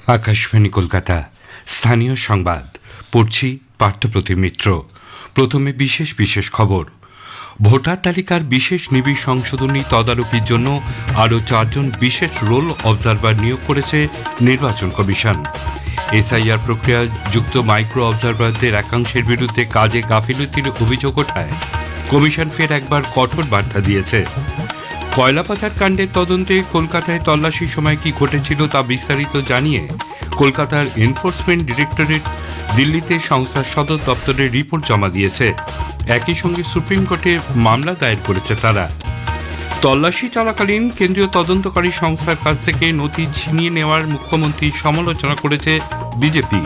আকাশবাণী কলকাতা স্থানীয় সংবাদ পড়ছি পার্থপ্রতিম মিত্র। প্রথমে বিশেষ বিশেষ খবর। ভোটার তালিকার বিশেষ নিবিড় সংশোধনী তদারকির জন্য আরও 4 জন বিশেষ রোল অবজারভার নিয়োগ করেছে নির্বাচন কমিশন। এসআইআর প্রক্রিয়া যুক্ত মাইক্রো অবজারভারদের একাংশের বিরুদ্ধে কাজে গাফিলতির অভিযোগ ওঠায় কমিশন ফের একবার কঠোর বার্তা দিয়েছে। কয়লা পাচার কাণ্ডের তদন্তে কলকাতায় তল্লাশির সময় কি ঘটেছিল তা বিস্তারিত জানিয়ে কলকাতার এনফোর্সমেন্ট ডিরেক্টরেট দিল্লিতে সংস্থার সদর দপ্তরে রিপোর্ট জমা দিয়েছে। একই সঙ্গে সুপ্রিম কোর্টে মামলা দায়ের করেছে তারা। তল্লাশি চলাকালীন কেন্দ্রীয় তদন্তকারী সংস্থার কাছ থেকে নথি ছিনিয়ে নেওয়ার মুখ্যমন্ত্রীর সমালোচনা করেছে বিজেপি।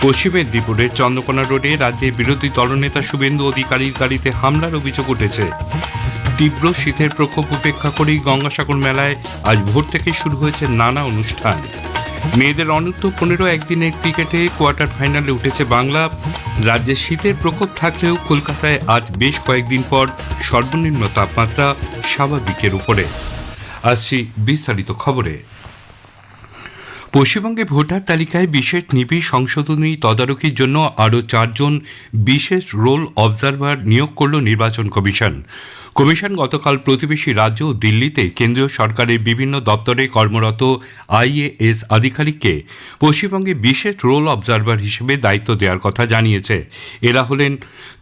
পশ্চিম মেদিনীপুরের চন্দ্রকোনা রোডে রাজ্যের বিরোধী দলনেতা শুভেন্দু অধিকারীর গাড়িতে হামলার অভিযোগ উঠেছে। তীব্র শীতের প্রকোপ উপেক্ষা করেই গঙ্গাসাগর মেলায় আজ ভোর থেকে শুরু হয়েছে নানা অনুষ্ঠান। মেয়েদের অনূর্ধ্ব 15 একদিনের ক্রিকেটে কোয়ার্টার ফাইনালে উঠেছে বাংলা। রাজ্যে শীতের প্রকোপ থাকলেও কলকাতায় আজ বেশ কয়েকদিন পর সর্বনিম্ন তাপমাত্রা স্বাভাবিকের উপরে। আসছি বিস্তারিত খবরে। পশ্চিমবঙ্গে ভোটার তালিকায় বিশেষ নিবিড় সংশোধনী তদারকির জন্য আরও 4 জন বিশেষ রোল অবজারভার নিয়োগ করল নির্বাচন কমিশন। কমিশন গতকাল প্রতিবেশী রাজ্য দিল্লিতে কেন্দ্রীয় সরকারের বিভিন্ন দপ্তরে কর্মরত আইএএস আধিকারিককে পশ্চিমবঙ্গে বিশেষ রোল অবজারভার হিসেবে দায়িত্ব দেওয়ার কথা জানিয়েছে। এরা হলেন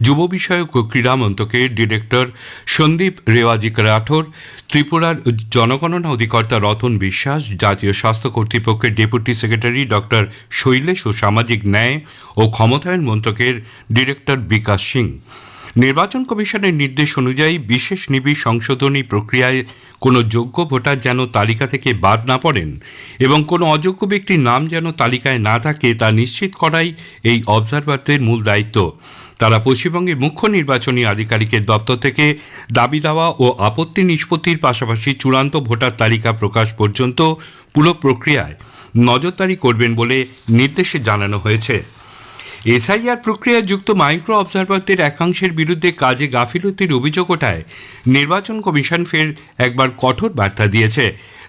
যুব বিষয়ক ও ক্রীড়া মন্ত্রকের ডিরেক্টর সন্দীপ রেওয়াজিক রাঠোর, ত্রিপুরার জনগণনা অধিকর্তা রতন বিশ্বাস, জাতীয় স্বাস্থ্য কর্তৃপক্ষের ডেপুটি সেক্রেটারি ডক্টর শৈলেশ ও সামাজিক ন্যায় ও ক্ষমতায়ন মন্ত্রকের ডিরেক্টর বিকাশ সিং। নির্বাচন কমিশনের নির্দেশ অনুযায়ী বিশেষ নিবিড় সংশোধনী প্রক্রিয়ায় কোনো যোগ্য ভোটার যেন তালিকা থেকে বাদ না পড়েন এবং কোনো অযোগ্য ব্যক্তির নাম যেন তালিকায় না থাকে তা নিশ্চিত করাই এই অবজারভারদের মূল দায়িত্ব। তারা পশ্চিমবঙ্গের মুখ্য নির্বাচনী আধিকারিকের দপ্তর থেকে দাবি দেওয়া ও আপত্তি নিষ্পত্তির পাশাপাশি চূড়ান্ত ভোটার তালিকা প্রকাশ পর্যন্ত পুরো প্রক্রিয়ায় নজরদারি করবেন বলে নির্দেশে জানানো হয়েছে। এসআইআর প্রক্রিয়ায় যুক্ত মাইক্রো অবজারভারদের একাংশের বিরুদ্ধে কাজে গাফিলতির অভিযোগ ওঠায় নির্বাচন কমিশন ফের একবার কঠোর বার্তা দিয়েছে।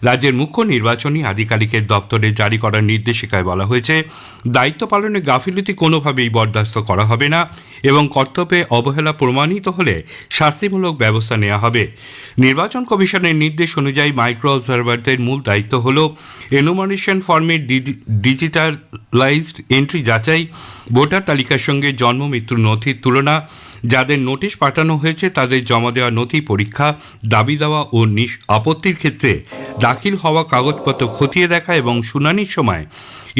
রাজ্যের মুখ্য নির্বাচনী আধিকারিকের দপ্তরে জারি করা নির্দেশিকায় বলা হয়েছে, দায়িত্ব পালনে গাফিলতি কোনোভাবেই বরদাস্ত করা হবে না এবং কর্তব্যে অবহেলা প্রমাণিত হলে শাস্তিমূলক ব্যবস্থা নেওয়া হবে। নির্বাচন কমিশনের নির্দেশ অনুযায়ী মাইক্রো অবজারভারদের মূল দায়িত্ব হল এনুমারেশন ফর্মের ডিজিটালাইজড এন্ট্রি যাচাই, ভোটার তালিকার সঙ্গে জন্ম মৃত্যুর নথির তুলনা, যাদের নোটিশ পাঠানো হয়েছে তাদের জমা দেওয়া নথি পরীক্ষা, দাবি দেওয়া ও আপত্তির ক্ষেত্রে দাখিল হওয়া কাগজপত্র খতিয়ে দেখা এবং শুনানির সময়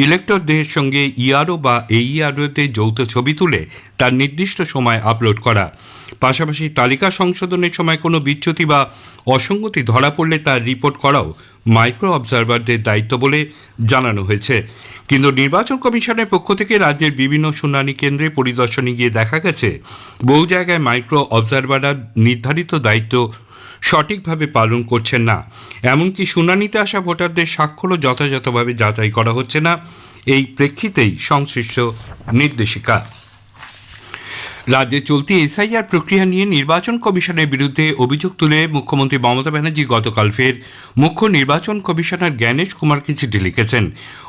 ইলেক্টরদের সঙ্গে ইআরও বা এইআরওতে যৌথ ছবি তুলে তার নির্দিষ্ট সময় আপলোড করা। পাশাপাশি তালিকা সংশোধনের সময় কোনো বিচ্যুতি বা অসঙ্গতি ধরা পড়লে তার রিপোর্ট করাও মাইক্রো অবজারভারদের দায়িত্ব বলে জানানো হয়েছে। কিন্তু নির্বাচন কমিশনের পক্ষ থেকে রাজ্যের বিভিন্ন শুনানি কেন্দ্রে পরিদর্শনে গিয়ে দেখা গেছে বহু জায়গায় মাইক্রো অবজারভাররা নির্ধারিত দায়িত্ব সঠিকভাবে পালন করছেন না। এমনকি শুনানিতে আসা ভোটারদের স্বাক্ষরও যথাযথভাবে যাচাই করা হচ্ছে না। এই প্রেক্ষিতেই সংশ্লিষ্ট নির্দেশিকা। রাজ্যে চলতি এসআইআর প্রক্রিয়া নিয়ে নির্বাচন কমিশনের বিরুদ্ধে অভিযোগ তুলে মুখ্যমন্ত্রী মমতা ব্যানার্জি গতকাল ফের মুখ্য নির্বাচন কমিশনার জ্ঞানেশ কুমারকে চিঠি লিখেছেন।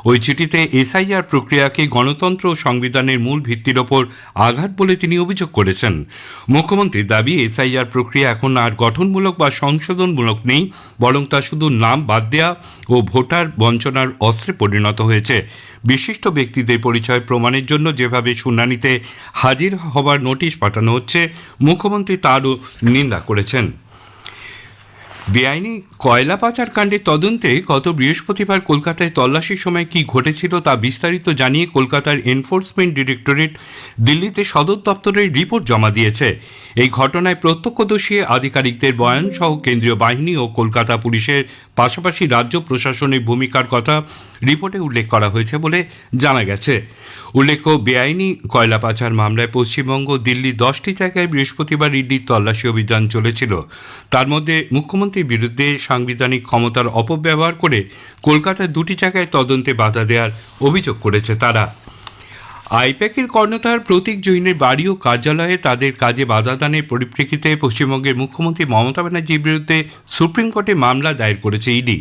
ওই চিঠিতে এসআইআর প্রক্রিয়াকে গণতন্ত্র ও সংবিধানের মূল ভিত্তির ওপর আঘাত বলে তিনি অভিযোগ করেছেন। মুখ্যমন্ত্রীর দাবি, এসআইআর প্রক্রিয়া এখন আর গঠনমূলক বা সংশোধনমূলক নেই, বরং তা শুধু নাম বাদ দেওয়া ও ভোটার বঞ্চনার অস্ত্রে পরিণত হয়েছে। বিশিষ্ট ব্যক্তিদের পরিচয় প্রমাণের জন্য যেভাবে শুনানিতে হাজির হবার নোটিশ পাঠানো হচ্ছে, মুখ্যমন্ত্রী তারও নিন্দা করেছেন। বেআইনি কয়লা পাচার কাণ্ডের তদন্তে গত বৃহস্পতিবার কলকাতায় তল্লাশির সময় কি ঘটেছিল তা বিস্তারিত জানিয়ে কলকাতার এনফোর্সমেন্ট ডিরেক্টরেট দিল্লিতে সদর দপ্তরে রিপোর্ট জমা দিয়েছে। এই ঘটনায় প্রত্যক্ষদর্শী আধিকারিকদের বয়ান সহ কেন্দ্রীয় বাহিনী ও কলকাতা পুলিশের পাশাপাশি রাজ্য প্রশাসনের ভূমিকার কথা রিপোর্টে উল্লেখ করা হয়েছে বলে জানা গেছে। উল্লেখ্য, বেআইনি কয়লা পাচার মামলায় পশ্চিমবঙ্গ দিল্লি 10টি জায়গায় বৃহস্পতিবার ইডির তল্লাশি অভিযান চলেছিল। তার মধ্যে মুখ্যমন্ত্রীর বিরুদ্ধে সাংবিধানিক ক্ষমতার অপব্যবহার করে কলকাতার 2টি জায়গায় তদন্তে বাধা দেওয়ার অভিযোগ করেছে তারা। আইপ্যাকের কর্ণধার প্রতীক জৈনের বাড়ি ও কার্যালয়ে তাদের কাজে বাধা দানের পরিপ্রেক্ষিতে পশ্চিমবঙ্গের মুখ্যমন্ত্রী মমতা ব্যানার্জির বিরুদ্ধে সুপ্রিম কোর্টে মামলা দায়ের করেছে ইডি।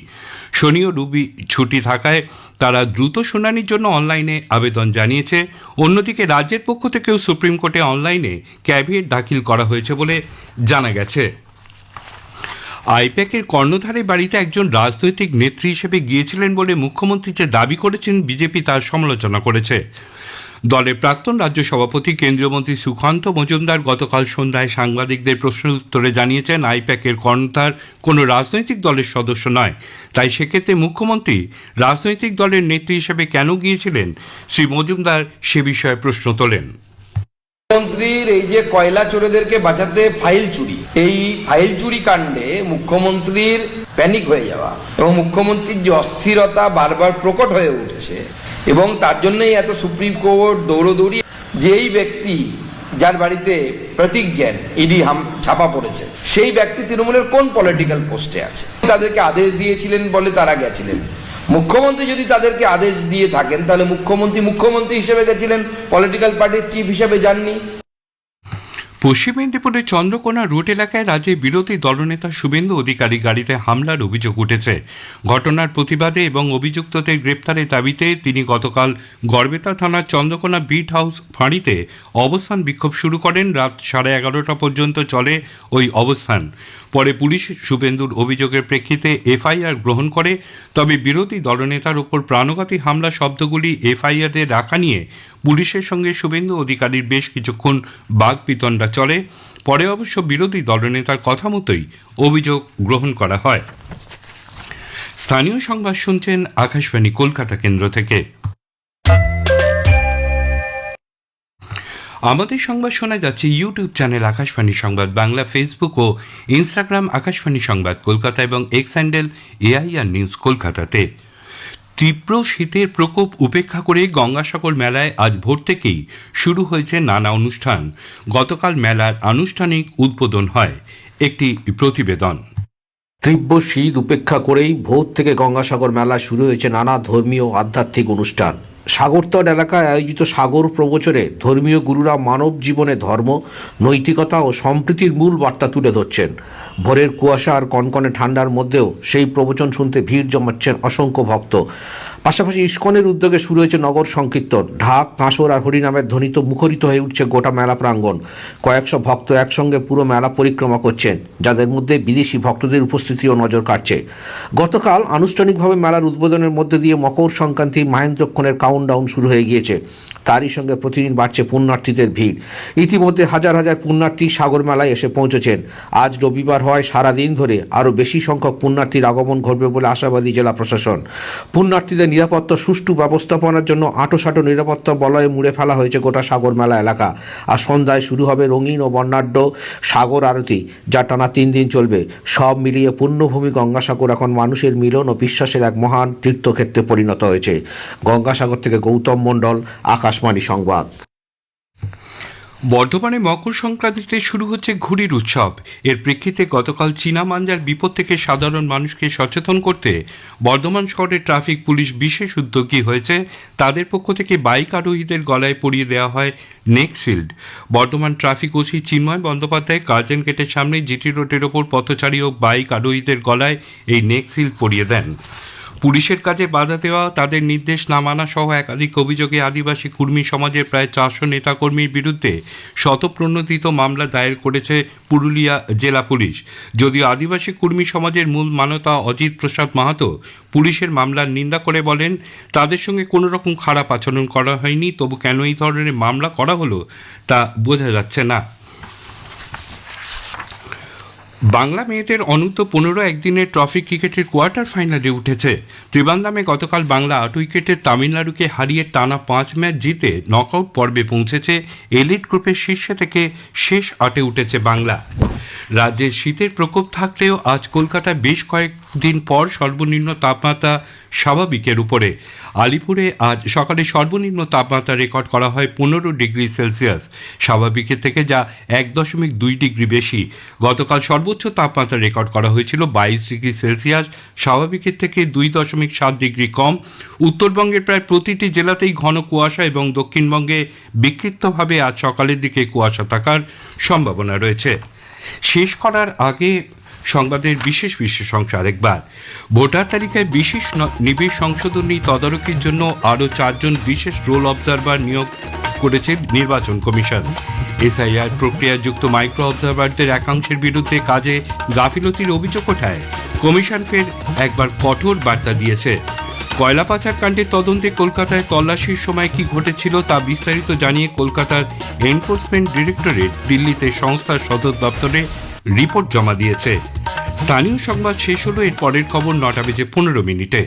শনি ও রবি ছুটি থাকায় তারা দ্রুত শুনানির জন্য অনলাইনে আবেদন জানিয়েছে। অন্যদিকে রাজ্যের পক্ষ থেকেও সুপ্রিম কোর্টে অনলাইনে ক্যাভিয়েট দাখিল করা হয়েছে বলে জানা গেছে। আইপ্যাকের কর্ণধারের বাড়িতে একজন রাজনৈতিক নেত্রী হিসেবে গিয়েছিলেন বলে মুখ্যমন্ত্রী যে দাবি করেছেন, বিজেপি তার সমালোচনা করেছে। দলের প্রাক্তন রাজ্য সভাপতি কেন্দ্রীয় মন্ত্রী সুকান্ত মজুমদার গতকাল সন্ধ্যায় সাংবাদিকদের প্রশ্নের উত্তরে জানিয়েছেন, আইপ্যাকের কর্ণধার কোনো রাজনৈতিক দলের সদস্য নয়, তাই সেক্ষেত্রে মুখ্যমন্ত্রী রাজনৈতিক দলের নেত্রী হিসেবে কেন গিয়েছিলেন, শ্রী মজুমদার সে বিষয়ে প্রশ্ন তোলেন। মুখ্যমন্ত্রীর এই যে কয়লা চোরেদেরকে বাঁচাতে ফাইল চুরি, এই ফাইল চুরি কাণ্ডে মুখ্যমন্ত্রীর প্যানিক হয়ে যাওয়া এবং মুখ্যমন্ত্রীর যে অস্থিরতা বারবার প্রকট হয়ে উঠছে এবং তার জন্যই এত সুপ্রিম কোর্ট দৌড়দৌড়ি। যেই ব্যক্তি যার বাড়িতে প্রতীক জৈন ইডি ছাপা পড়েছে, সেই ব্যক্তি তৃণমূলের কোন পলিটিক্যাল পোস্টে আছে? তাদেরকে আদেশ দিয়েছিলেন বলে তারা গেছিলেন। মুখ্যমন্ত্রী যদি তাদেরকে আদেশ দিয়ে থাকেন তাহলে মুখ্যমন্ত্রী হিসেবে গেছিলেন, পলিটিক্যাল পার্টির চিফ হিসেবে যাননি। পশ্চিম মেদিনীপুরের চন্দ্রকোনা রোড এলাকায় রাজ্যের বিরোধী দলনেতা শুভেন্দু অধিকারী গাড়িতে হামলার অভিযোগ উঠেছে। ঘটনার প্রতিবাদে এবং অভিযুক্তদের গ্রেপ্তারের দাবিতে তিনি গতকাল গড়বেতা থানার চন্দ্রকোনা বিট হাউস ফাঁড়িতে অবস্থান বিক্ষোভ শুরু করেন। রাত 11:30 পর্যন্ত চলে ওই অবস্থান। পরে পুলিশ শুভেন্দুর অভিযোগের প্রেক্ষিতে এফআইআর গ্রহণ করে, তবে বিরোধী দলনেতার ওপর প্রাণঘাতী হামলা শব্দগুলি এফআইআরে রাখা নিয়ে পুলিশের সঙ্গে শুভেন্দু অধিকারীর বেশ কিছুক্ষণ বাগবিতণ্ডা চলে। পরে অবশ্য বিরোধী দলনেতার কথা মতোই অভিযোগ গ্রহণ করা হয়। স্থানীয় সংবাদ শুনছেন আকাশবাণী কলকাতা কেন্দ্র থেকে। আমাদের সংবাদ শোনা যাচ্ছে ইউটিউব চ্যানেল আকাশবাণী সংবাদ বাংলা, ফেসবুক ও ইনস্টাগ্রাম আকাশবাণী সংবাদ কলকাতা এবং এক্স হ্যান্ডেল এআইআর নিউজ কলকাতাতে। তীব্র শীতের প্রকোপ উপেক্ষা করে গঙ্গাসাগর মেলায় আজ ভোর থেকেই শুরু হয়েছে নানা অনুষ্ঠান। গতকাল মেলার আনুষ্ঠানিক উদ্বোধন হয়। একটি প্রতিবেদন। তীব্র শীত উপেক্ষা করেই ভোর থেকে গঙ্গাসাগর মেলা শুরু হয়েছে নানা ধর্মীয় আধ্যাত্মিক অনুষ্ঠান। সাগরতট এলাকায় আয়োজিত সাগর প্রবচনে ধর্মীয় গুরুরা মানব জীবনে ধর্ম, নৈতিকতা ও সম্প্রীতির মূল বার্তা তুলে ধরছেন। ভোরের কুয়াশা আর কনকনে ঠান্ডার মধ্যেও সেই প্রবচন শুনতে ভিড় জমাচ্ছেন অসংখ্য ভক্ত। পাশাপাশি ইস্কনের উদ্যোগে শুরু হয়েছে নগর সংকীর্তন। ঢাক, কাঁসর আর হরিনামের ধ্বনিতে মুখরিত হয়ে উঠছে গোটা মেলা প্রাঙ্গণ। কয়েকশো ভক্ত একসঙ্গে পুরো মেলা পরিক্রমা করছেন, যাদের মধ্যে বিদেশি ভক্তদের উপস্থিতিও নজর কাটছে। গতকাল আনুষ্ঠানিকভাবে মেলার উদ্বোধনের মধ্যে দিয়ে মকর সংক্রান্তি মাহেন্দ্রক্ষণের কাউন্টডাউন শুরু হয়ে গিয়েছে। তারই সঙ্গে প্রতিদিন বাড়ছে পুণ্যার্থীদের ভিড়। ইতিমধ্যে হাজার হাজার পুণ্যার্থী সাগর মেলায় এসে পৌঁছেছেন। আজ রবিবার হয় সারাদিন ধরে আরও বেশি সংখ্যক পুণ্যার্থীর আগমন ঘটবে বলে আশাবাদী জেলা প্রশাসন। পুণ্যার্থীদের নিরাপত্তা সুষ্ঠু ব্যবস্থাপনার জন্য আঁটোসাঁটো নিরাপত্তা বলয়ে মুড়ে ফেলা হয়েছে গোটা সাগর মেলা এলাকা। আর সন্ধ্যায় শুরু হবে রঙিন ও বর্ণাঢ্য সাগর আরতি, যা টানা 3 দিন চলবে। সব মিলিয়ে পুণ্যভূমি গঙ্গাসাগর এখন মানুষের মিলন ও বিশ্বাসের এক মহান তীর্থক্ষেত্রে পরিণত হয়েছে। গঙ্গাসাগর থেকে গৌতম মণ্ডল, আকাশবাণী সংবাদ। বর্ধমানে মকর সংক্রান্তিতে শুরু হচ্ছে ঘুড়ির উৎসব। এর প্রেক্ষিতে গতকাল চীনা মাঞ্জার বিপদ থেকে সাধারণ মানুষকে সচেতন করতে বর্ধমান শহরের ট্রাফিক পুলিশ বিশেষ উদ্যোগী হয়েছে। তাদের পক্ষ থেকে বাইক আরোহীদের গলায় পরিয়ে দেওয়া হয় নেক শিল্ড। বর্ধমান ট্রাফিক ওসি চিন্ময় বন্দ্যোপাধ্যায় গার্জেন গেটের সামনে জিটি রোডের ওপর পথচারী ও বাইক আরোহীদের গলায় এই নেক শিল্ড পরিয়ে দেন। পুলিশের কাজে বাধা দেওয়া, তাদের নির্দেশ না মানা সহ একাধিক অভিযোগে আদিবাসী কুর্মী সমাজের প্রায় 400 নেতাকর্মীর বিরুদ্ধে স্বতঃপ্রণোদিত মামলা দায়ের করেছে পুরুলিয়া জেলা পুলিশ। যদিও আদিবাসী কুর্মী সমাজের মূল মানতা অজিত প্রসাদ মাহাতো পুলিশের মামলার নিন্দা করে বলেন, তাদের সঙ্গে কোনো রকম খারাপ আচরণ করা হয়নি, তবু কেন এই ধরনের মামলা করা হলো তা বোঝা যাচ্ছে না। বাংলা মেয়েদের অনূর্ধ্ব 15 একদিনের ট্রফি ক্রিকেটের কোয়ার্টার ফাইনালে উঠেছে। ত্রিবান্দামে গতকাল বাংলা 8 উইকেটে তামিলনাড়ুকে হারিয়ে টানা 5 ম্যাচ জিতে নকআউট পর্বে পৌঁছেছে। এলিট গ্রুপের শীর্ষে থেকে শেষ 8-এ উঠেছে বাংলা। রাজ্যে শীতের প্রকোপ থাকলেও আজ কলকাতায় বেশ কয়েকদিন পর সর্বনিম্ন তাপমাত্রা স্বাভাবিকের উপরে। আলিপুরে আজ সকালে সর্বনিম্ন তাপমাত্রা রেকর্ড করা হয় 15 ডিগ্রি সেলসিয়াস স্বাভাবিকের থেকে, যা 1.2 ডিগ্রি বেশি। গতকাল সর্বোচ্চ তাপমাত্রা রেকর্ড করা হয়েছিল 22 ডিগ্রি সেলসিয়াস স্বাভাবিকের থেকে 2.7 ডিগ্রি কম। উত্তরবঙ্গের প্রায় প্রতিটি জেলাতেই ঘন কুয়াশা এবং দক্ষিণবঙ্গে বিক্ষিপ্তভাবে আজ সকালের দিকে কুয়াশা থাকার সম্ভাবনা রয়েছে। শেষ করার আগে সংবাদের বিশেষ অংশ আরেকবার। ভোটার তালিকায় বিশেষ নিবিড় সংশোধনী তদারকির জন্য আরও 4 জন বিশেষ রোল অবজারভার নিয়োগ করেছে নির্বাচন কমিশন। এসআইআর প্রক্রিয়াযুক্ত মাইক্রো অবজারভারদের একাংশের বিরুদ্ধে কাজে গাফিলতির অভিযোগ ওঠায় কমিশন ফের একবার কঠোর বার্তা দিয়েছে। কয়লা পাচার কাণ্ডের তদন্তে কলকাতায় তল্লাশির সময় কি ঘটেছিল তা বিস্তারিত জানিয়ে কলকাতার এনফোর্সমেন্ট ডিরেক্টরেট দিল্লিতে সংস্থার সদর দপ্তরে রিপোর্ট জমা দিয়েছে। স্থানীয় সংবাদ শেষ হলো, এর পরের খবর 9:15 মিনিটে।